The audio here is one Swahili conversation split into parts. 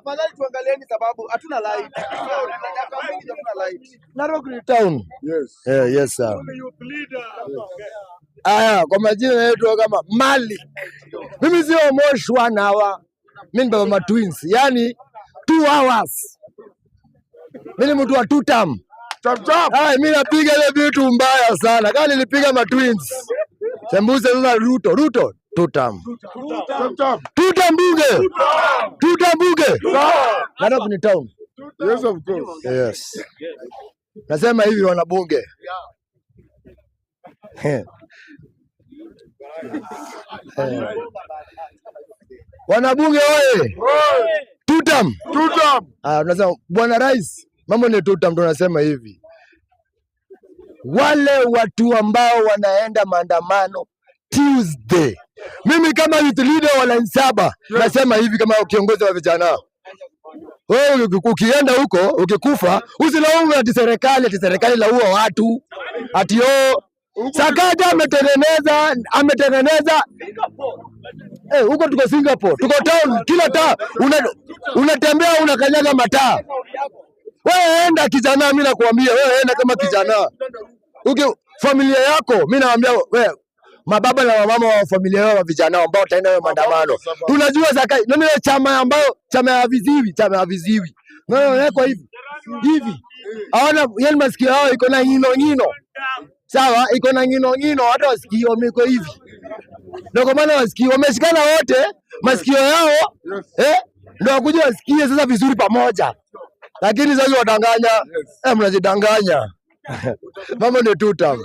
tafadhali tuangalieni sababu hatuna light. Hatuna light. Narok ni town. Yes. Yes sir. Kwa majina yetu kama Malik. Mimi sio Mosh 1 hour. Mimi baba ma twins. Yani 2 hours. Mimi mtu wa 2 term. Mimi napiga ile vitu mbaya sana. Kama nilipiga ma twins. Sembuse sasa Ruto 2 term. 2 term bunge. 2 term bunge. Narok ni town. Yes of course. Yes. Nasema hivi wanabunge. Wanabunge oye. 2 term. Tunasema bwana rais, mambo ni 2 term, tunasema hivi. Wale watu ambao wanaenda maandamano Tuesday. Mimi kama youth leader wa Line 7 nasema hivi kama kiongozi wa vijana. Wewe ukienda huko ukikufa usilaumu ati serikali laua watu. Ati Sakaja ametengeneza huko tuko Singapore, tuko town, kila taa unatembea unakanyaga mataa. Wewe enda kijana, mimi nakwambia wewe enda kama kijana. Familia yako mimi naambia wewe mababa na mama wa familia yao wa vijana ambao wataenda hiyo maandamano. Tunajua nani chama ya viziwi. Ndio kwa hivi. Hawana yale masikio yao iko na ngino. Sawa, iko na ngino hata wasikio miko hivi. Ndio kwa maana wasikio wameshikana wote, masikio yao ndio wakuja wasikie sasa vizuri pamoja. Lakini sasa wadanganya, mnajidanganya. Mama ni 2 term.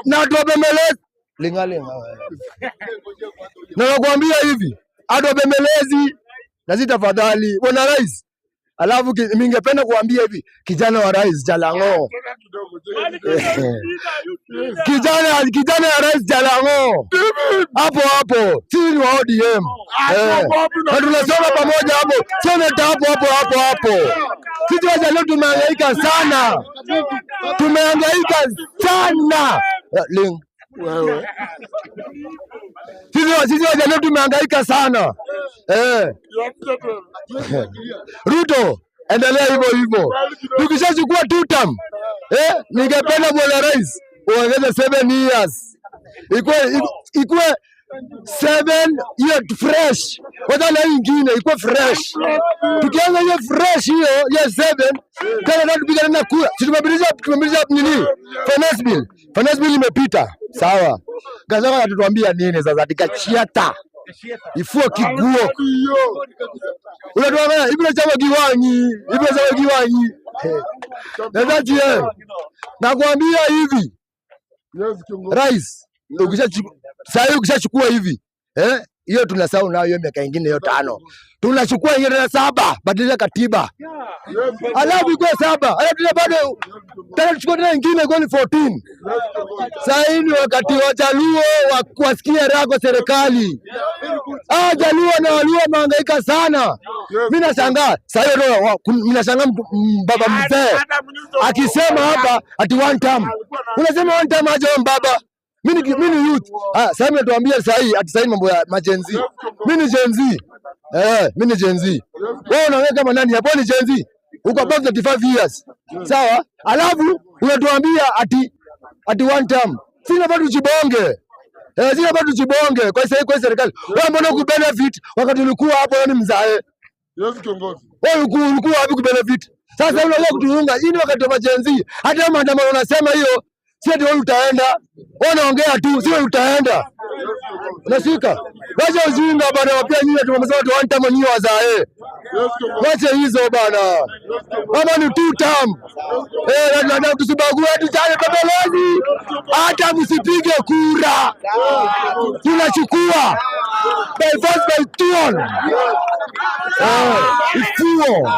Na tuwabemelezi lingalinga. Na nakwambia hivi, atuwabemelezi na tafadhali bwana rais. Alafu ningependa kuambia hivi, kijana wa rais Jalang'o. Kijana ya rais Jalang'o. Hapo. Sisi ni wa ODM. Na tunasoma pamoja hapo. Seneta hapo. Sisi wajaleo tumehangaika sana. Sisi wajaleo tumehangaika sana. Ruto, endelea hivyo. Tukishachukua 2 term, ningependa bwana rais uongeze 7 years. Ikue 7 years fresh. Wadala ingine ikuwe fresh. Tukianza hiyo fresh hiyo ya 7, kana tupigana na kura. Tumemaliza nini? Finance bill imepita. Sawa. Gazaka anatuambia nini sasa tikachiata? Ifua kiguo. Unatuambia ibile chama giwanyi. Nakwambia hivi. Rais, ukishachukua hivi, hiyo tunasahau nayo hiyo miaka ingine hiyo 5. Tunachukua ingine 7, badilisha katiba. Alafu iko 7. Alafu bado tunachukua tena ingine kwa 14. Sasa hii ni wakati wa Jaluo wa kusikia raha kwa serikali. Jaluo na Waluo mahangaika sana. Mimi nashangaa. Sasa hiyo mimi nashangaa baba mzee akisema hapa ati 1 term. Unasema 1 term aje baba? Mimi ni youth. Sasa mimi natuambia sasa hii ati sasa mambo ya majenzi. Mimi ni Gen Z. Mimi ni Gen Z. Wewe unaongea kama nani? Hapo ni Gen Z. Uko above 35 years. Sawa? Alafu unatuambia ati 1 term. Sina bado jibonge. Kwa sababu kwa serikali. Wewe mbona kubenefit wakati ulikuwa hapo ni mzae? Yes kiongozi. Wewe ulikuwa wapi kubenefit? Sasa unaanza kutuunga. Hii ni wakati wa majenzi. Hata maandamano unasema hiyo si ati wewe utaenda. Wanaongea tu, sio utaenda. Nashika. Wacha ujinga bana, pia nyinyi tumemsema tu 1 term nyinyi wazae. Wacha hizo bana. Kama ni 2 term. Na tusibague tu chale bebelezi. Hata msipige kura. Tunachukua. By force by 2. Ifuo.